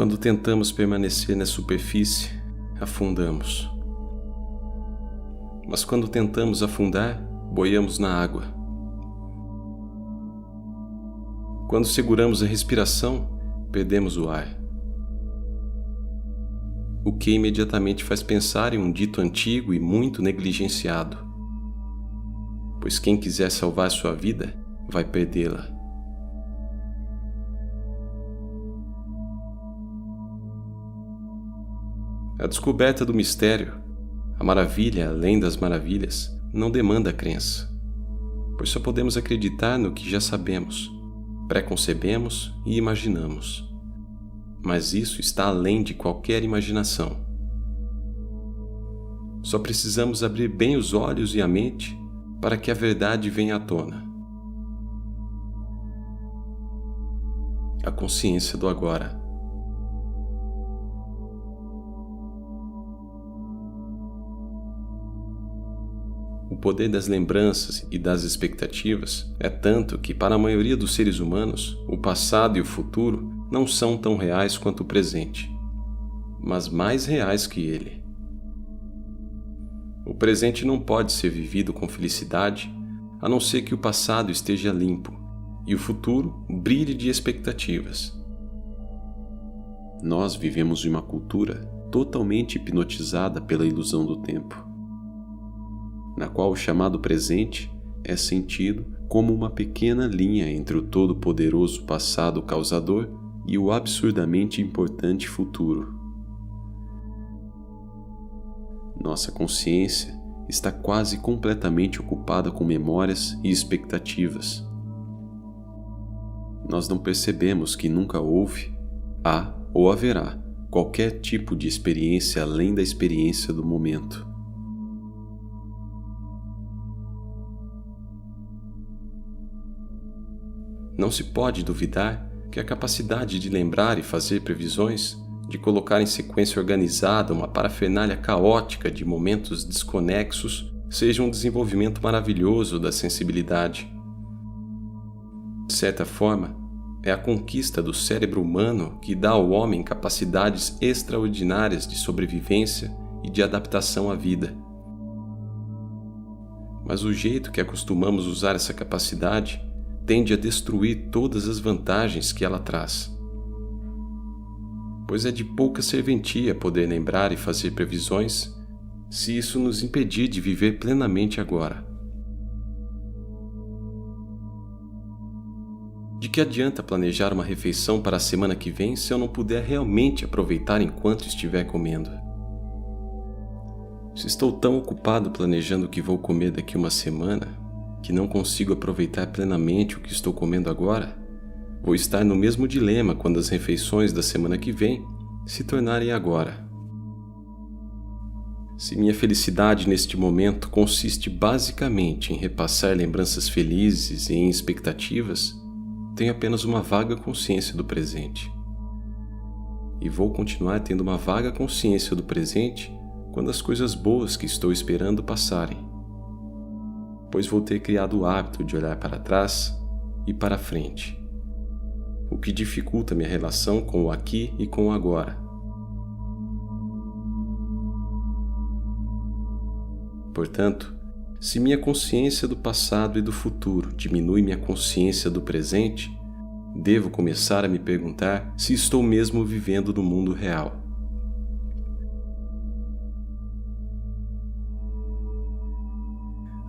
Quando tentamos permanecer na superfície, afundamos. Mas quando tentamos afundar, boiamos na água. Quando seguramos a respiração, perdemos o ar. O que imediatamente faz pensar em um dito antigo e muito negligenciado. Pois quem quiser salvar sua vida, vai perdê-la. A descoberta do mistério, a maravilha além das maravilhas, não demanda crença, pois só podemos acreditar no que já sabemos, preconcebemos e imaginamos. Mas isso está além de qualquer imaginação. Só precisamos abrir bem os olhos e a mente para que a verdade venha à tona. A consciência do agora. O poder das lembranças e das expectativas é tanto que, para a maioria dos seres humanos, o passado e o futuro não são tão reais quanto o presente, mas mais reais que ele. O presente não pode ser vivido com felicidade, a não ser que o passado esteja limpo e o futuro brilhe de expectativas. Nós vivemos em uma cultura totalmente hipnotizada pela ilusão do tempo, na qual o chamado presente é sentido como uma pequena linha entre o todo-poderoso passado causador e o absurdamente importante futuro. Nossa consciência está quase completamente ocupada com memórias e expectativas. Nós não percebemos que nunca houve, há ou haverá qualquer tipo de experiência além da experiência do momento. Não se pode duvidar que a capacidade de lembrar e fazer previsões, de colocar em sequência organizada uma parafernália caótica de momentos desconexos, seja um desenvolvimento maravilhoso da sensibilidade. De certa forma, é a conquista do cérebro humano que dá ao homem capacidades extraordinárias de sobrevivência e de adaptação à vida. Mas o jeito que acostumamos usar essa capacidade tende a destruir todas as vantagens que ela traz. Pois é de pouca serventia poder lembrar e fazer previsões se isso nos impedir de viver plenamente agora. De que adianta planejar uma refeição para a semana que vem se eu não puder realmente aproveitar enquanto estiver comendo? Se estou tão ocupado planejando o que vou comer daqui uma semana, que não consigo aproveitar plenamente o que estou comendo agora, vou estar no mesmo dilema quando as refeições da semana que vem se tornarem agora. Se minha felicidade neste momento consiste basicamente em repassar lembranças felizes e em expectativas, tenho apenas uma vaga consciência do presente. E vou continuar tendo uma vaga consciência do presente quando as coisas boas que estou esperando passarem, pois vou ter criado o hábito de olhar para trás e para frente, o que dificulta minha relação com o aqui e com o agora. Portanto, se minha consciência do passado e do futuro diminui minha consciência do presente, devo começar a me perguntar se estou mesmo vivendo no mundo real.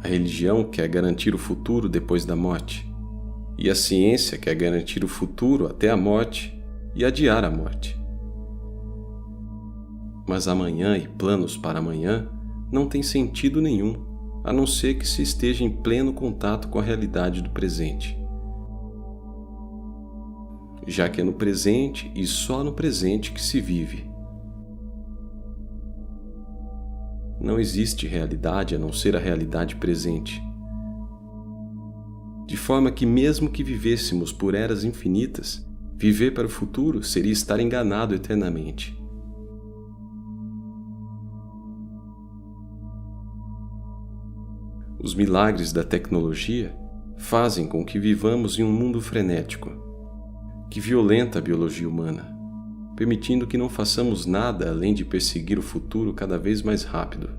A religião quer garantir o futuro depois da morte, e a ciência quer garantir o futuro até a morte e adiar a morte. Mas amanhã e planos para amanhã não têm sentido nenhum, a não ser que se esteja em pleno contato com a realidade do presente. Já que é no presente e só no presente que se vive. Não existe realidade a não ser a realidade presente. De forma que, mesmo que vivêssemos por eras infinitas, viver para o futuro seria estar enganado eternamente. Os milagres da tecnologia fazem com que vivamos em um mundo frenético, que violenta a biologia humana, permitindo que não façamos nada além de perseguir o futuro cada vez mais rápido.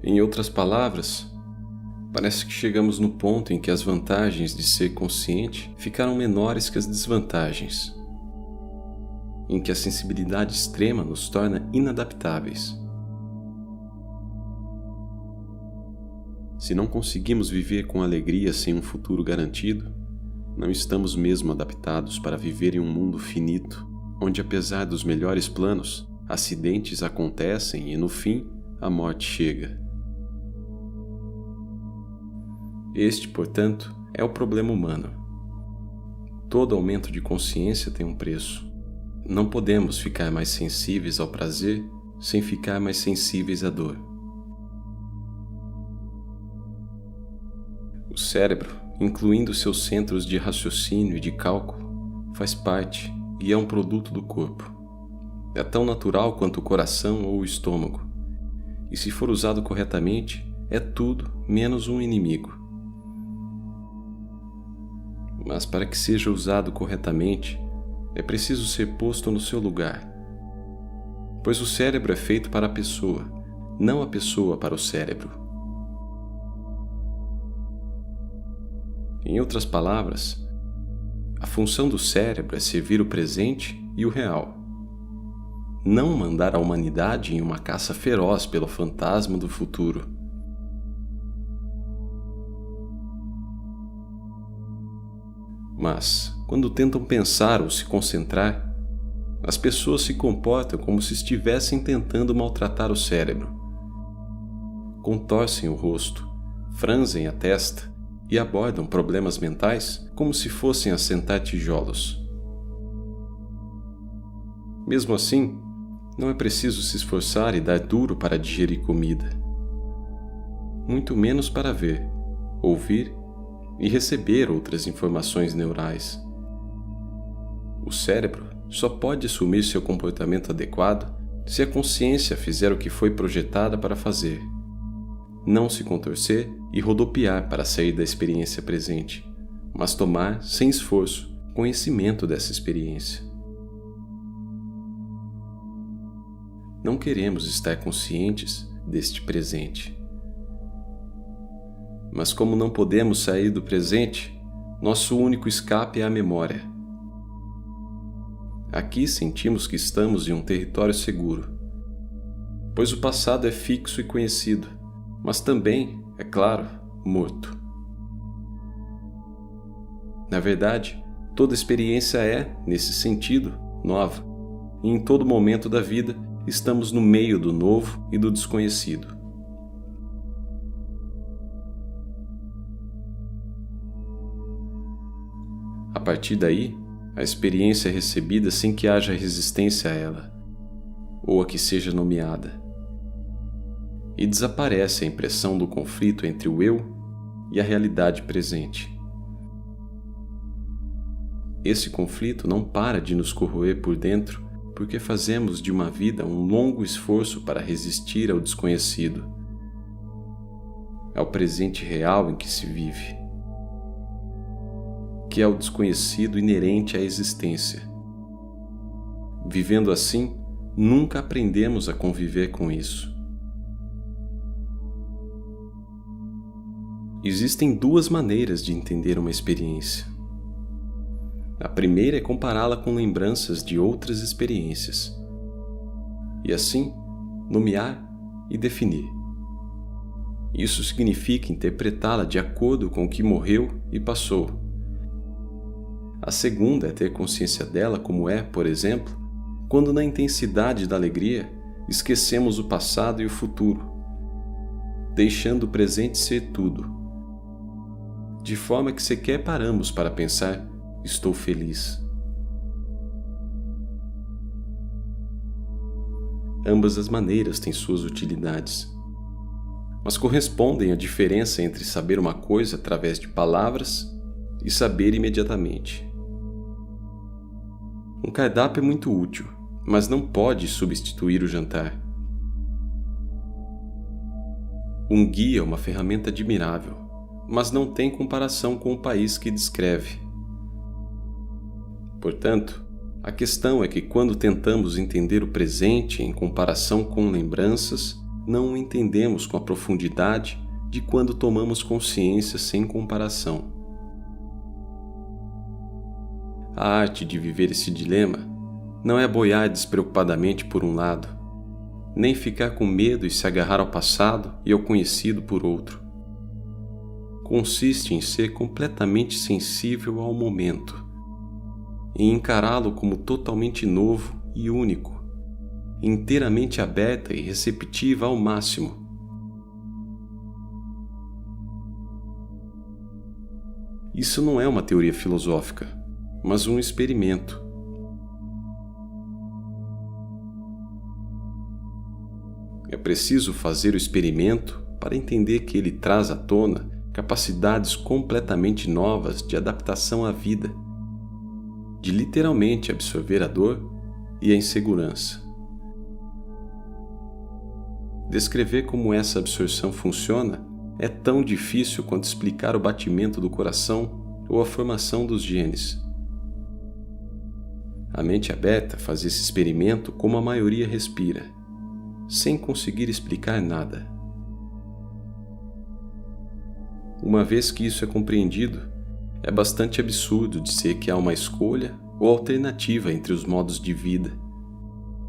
Em outras palavras, parece que chegamos no ponto em que as vantagens de ser consciente ficaram menores que as desvantagens, em que a sensibilidade extrema nos torna inadaptáveis. Se não conseguimos viver com alegria sem um futuro garantido, não estamos mesmo adaptados para viver em um mundo finito, onde, apesar dos melhores planos, acidentes acontecem e, no fim, a morte chega. Este, portanto, é o problema humano. Todo aumento de consciência tem um preço. Não podemos ficar mais sensíveis ao prazer sem ficar mais sensíveis à dor. O cérebro, incluindo seus centros de raciocínio e de cálculo, faz parte e é um produto do corpo. É tão natural quanto o coração ou o estômago. E se for usado corretamente, é tudo menos um inimigo. Mas para que seja usado corretamente, é preciso ser posto no seu lugar. Pois o cérebro é feito para a pessoa, não a pessoa para o cérebro. Em outras palavras, a função do cérebro é servir o presente e o real. Não mandar a humanidade em uma caça feroz pelo fantasma do futuro. Mas, quando tentam pensar ou se concentrar, as pessoas se comportam como se estivessem tentando maltratar o cérebro. Contorcem o rosto, franzem a testa e abordam problemas mentais como se fossem assentar tijolos. Mesmo assim, não é preciso se esforçar e dar duro para digerir comida. Muito menos para ver, ouvir e receber outras informações neurais. O cérebro só pode assumir seu comportamento adequado se a consciência fizer o que foi projetada para fazer, não se contorcer e rodopiar para sair da experiência presente, mas tomar, sem esforço, conhecimento dessa experiência. Não queremos estar conscientes deste presente. Mas como não podemos sair do presente, nosso único escape é a memória. Aqui sentimos que estamos em um território seguro, pois o passado é fixo e conhecido, mas também, é claro, morto. Na verdade, toda experiência é, nesse sentido, nova, e em todo momento da vida estamos no meio do novo e do desconhecido. A partir daí, a experiência é recebida sem que haja resistência a ela, ou a que seja nomeada. E desaparece a impressão do conflito entre o eu e a realidade presente. Esse conflito não para de nos corroer por dentro porque fazemos de uma vida um longo esforço para resistir ao desconhecido, ao presente real em que se vive, que é o desconhecido inerente à existência. Vivendo assim, nunca aprendemos a conviver com isso. Existem duas maneiras de entender uma experiência. A primeira é compará-la com lembranças de outras experiências, e assim, nomear e definir. Isso significa interpretá-la de acordo com o que morreu e passou. A segunda é ter consciência dela como é, por exemplo, quando na intensidade da alegria esquecemos o passado e o futuro, deixando o presente ser tudo, de forma que sequer paramos para pensar: estou feliz. Ambas as maneiras têm suas utilidades, mas correspondem à diferença entre saber uma coisa através de palavras e saber imediatamente. Um cardápio é muito útil, mas não pode substituir o jantar. Um guia é uma ferramenta admirável, mas não tem comparação com o país que descreve. Portanto, A questão é que quando tentamos entender o presente em comparação com lembranças, não o entendemos com a profundidade de quando tomamos consciência sem comparação. A arte de viver esse dilema não é boiar despreocupadamente por um lado, nem ficar com medo e se agarrar ao passado e ao conhecido por outro. Consiste em ser completamente sensível ao momento, em encará-lo como totalmente novo e único, inteiramente aberta e receptiva ao máximo. Isso não é uma teoria filosófica, mas um experimento. É preciso fazer o experimento para entender que ele traz à tona capacidades completamente novas de adaptação à vida, de literalmente absorver a dor e a insegurança. Descrever como essa absorção funciona é tão difícil quanto explicar o batimento do coração ou a formação dos genes. A mente aberta faz esse experimento como a maioria respira, sem conseguir explicar nada. Uma vez que isso é compreendido, é bastante absurdo dizer que há uma escolha ou alternativa entre os modos de vida,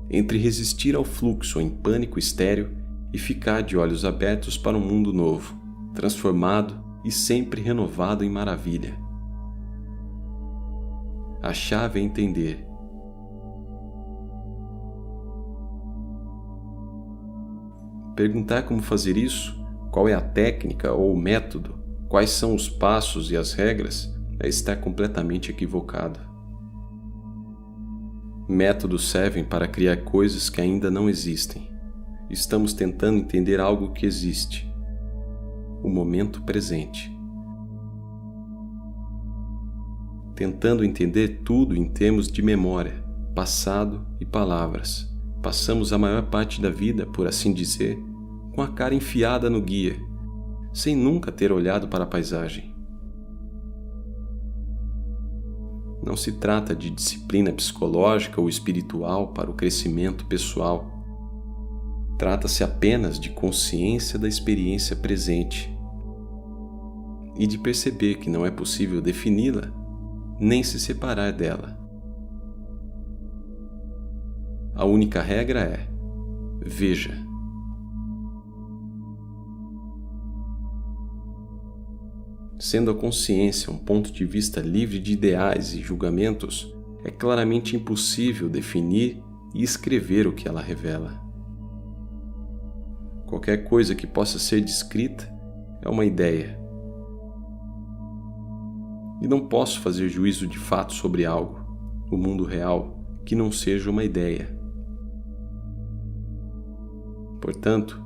entre resistir ao fluxo em pânico estéril e ficar de olhos abertos para um mundo novo, transformado e sempre renovado em maravilha. A chave é entender. Perguntar como fazer isso, qual é a técnica ou o método, quais são os passos e as regras, é estar completamente equivocado. Métodos servem para criar coisas que ainda não existem. Estamos tentando entender algo que existe. O momento presente. Tentando entender tudo em termos de memória, passado e palavras. Passamos a maior parte da vida, por assim dizer, com a cara enfiada no guia, sem nunca ter olhado para a paisagem. Não se trata de disciplina psicológica ou espiritual para o crescimento pessoal. Trata-se apenas de consciência da experiência presente e de perceber que não é possível defini-la nem se separar dela. A única regra é: veja. Sendo a consciência um ponto de vista livre de ideais e julgamentos, é claramente impossível definir e escrever o que ela revela. Qualquer coisa que possa ser descrita é uma ideia. E não posso fazer juízo de fato sobre algo, o mundo real, que não seja uma ideia. Portanto,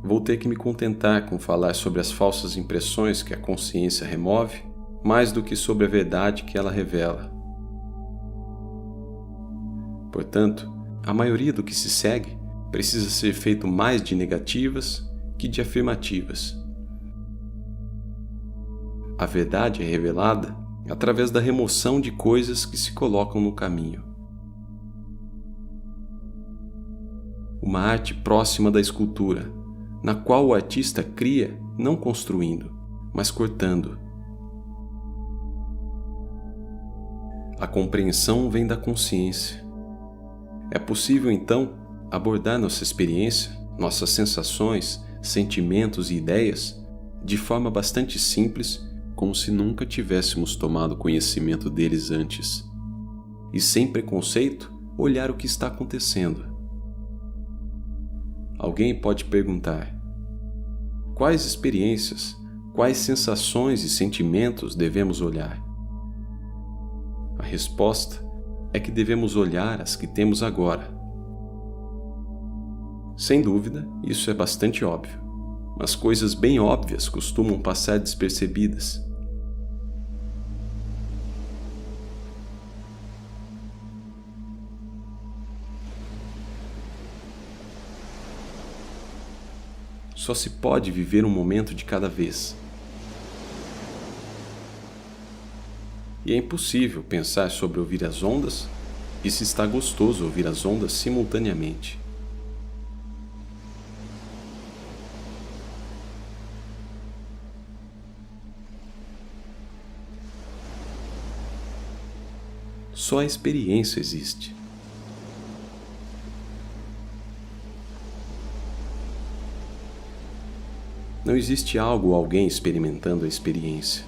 vou ter que me contentar com falar sobre as falsas impressões que a consciência remove, mais do que sobre a verdade que ela revela. Portanto, a maioria do que se segue precisa ser feito mais de negativas que de afirmativas. A verdade é revelada através da remoção de coisas que se colocam no caminho. Uma arte próxima da escultura, na qual o artista cria não construindo, mas cortando. A compreensão vem da consciência. É possível, então, abordar nossa experiência, nossas sensações, sentimentos e ideias de forma bastante simples, como se nunca tivéssemos tomado conhecimento deles antes, e sem preconceito, olhar o que está acontecendo. Alguém pode perguntar: quais experiências, quais sensações e sentimentos devemos olhar? A resposta é que devemos olhar as que temos agora. Sem dúvida, isso é bastante óbvio, mas coisas bem óbvias costumam passar despercebidas. Só se pode viver um momento de cada vez. E é impossível pensar sobre ouvir as ondas e se está gostoso ouvir as ondas simultaneamente. Só a experiência existe. Não existe algo ou alguém experimentando a experiência.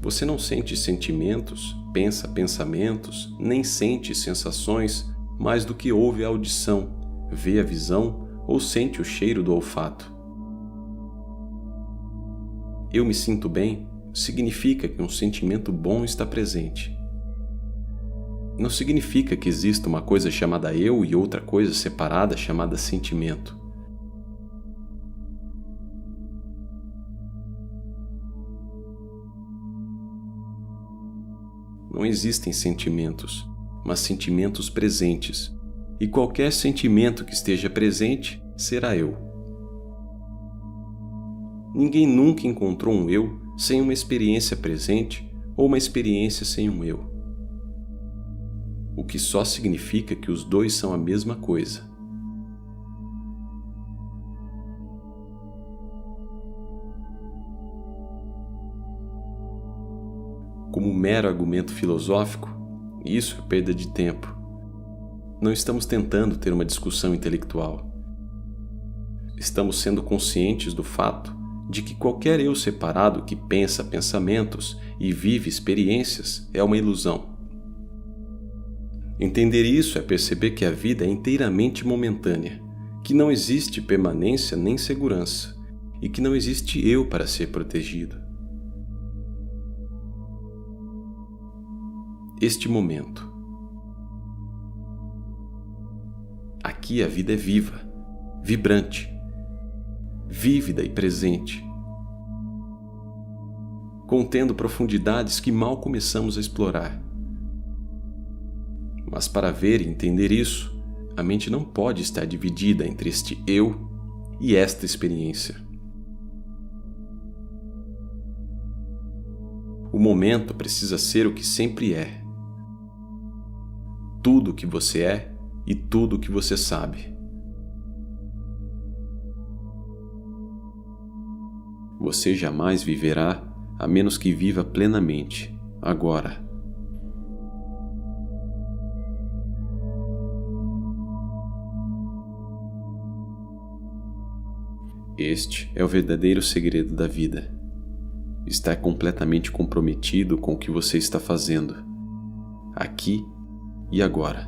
Você não sente sentimentos, pensa pensamentos, nem sente sensações mais do que ouve a audição, vê a visão ou sente o cheiro do olfato. Eu me sinto bem significa que um sentimento bom está presente. Não significa que exista uma coisa chamada eu e outra coisa separada chamada sentimento. Não existem sentimentos, mas sentimentos presentes, e qualquer sentimento que esteja presente será eu. Ninguém nunca encontrou um eu sem uma experiência presente ou uma experiência sem um eu. O que só significa que os dois são a mesma coisa. Como mero argumento filosófico, isso é perda de tempo. Não estamos tentando ter uma discussão intelectual. Estamos sendo conscientes do fato de que qualquer eu separado que pensa pensamentos e vive experiências é uma ilusão. Entender isso é perceber que a vida é inteiramente momentânea, que não existe permanência nem segurança, e que não existe eu para ser protegido. Este momento. Aqui a vida é viva, vibrante, vívida e presente, contendo profundidades que mal começamos a explorar. Mas para ver e entender isso, a mente não pode estar dividida entre este eu e esta experiência. O momento precisa ser o que sempre é. Tudo o que você é e tudo o que você sabe. Você jamais viverá a menos que viva plenamente, agora. Este é o verdadeiro segredo da vida. Estar completamente comprometido com o que você está fazendo, aqui e agora.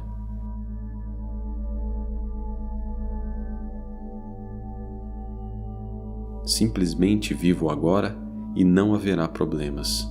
Simplesmente viva o agora e não haverá problemas.